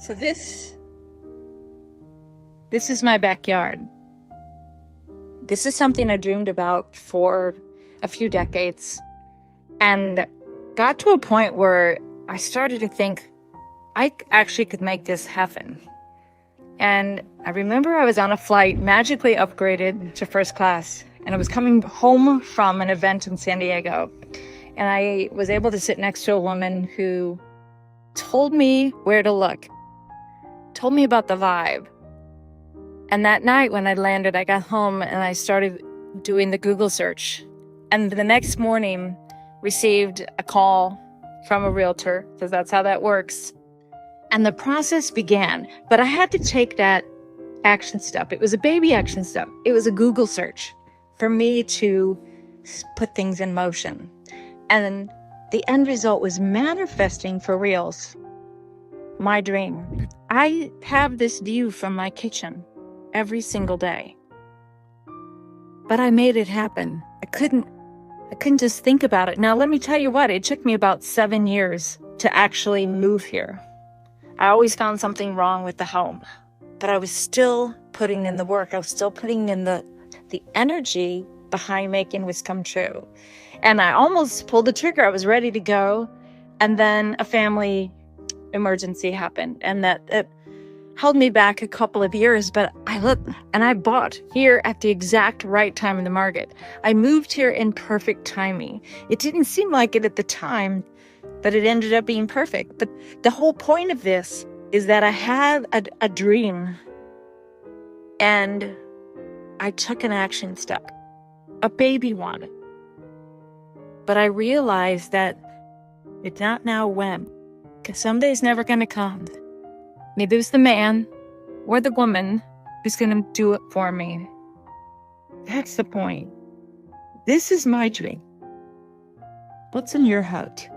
So this is my backyard. This is something I dreamed about for a few decades and got to a point where I started to think I actually could make this happen. And I remember I was on a flight, magically upgraded to first class, and I was coming home from an event in San Diego. And I was able to sit next to a woman who told me where to look, told me about the vibe. And that night when I landed, I got home and I started doing the Google search. And the next morning, received a call from a realtor, because that's how that works. And the process began. But I had to take that action step. It was a baby action step. It was a Google search for me to put things in motion. And the end result was manifesting for reals my dream. I have this view from my kitchen every single day. But I made it happen. I couldn't just think about it. Now, let me tell you what, it took me about 7 years to actually move here. I always found something wrong with the home, but I was still putting in the work. I was still putting in the energy behind making this come true. And I almost pulled the trigger. I was ready to go. And then a family emergency happened, and that held me back a couple of years. But I looked and I bought here at the exact right time in the market. I moved here in perfect timing. It didn't seem like it at the time, but it ended up being perfect. But the whole point of this is that I had a dream, and I took an action step, a baby one. But I realized that it's not now when, because someday's never going to come. Maybe it's the man or the woman who's going to do it for me. That's the point. This is my dream. What's in your heart?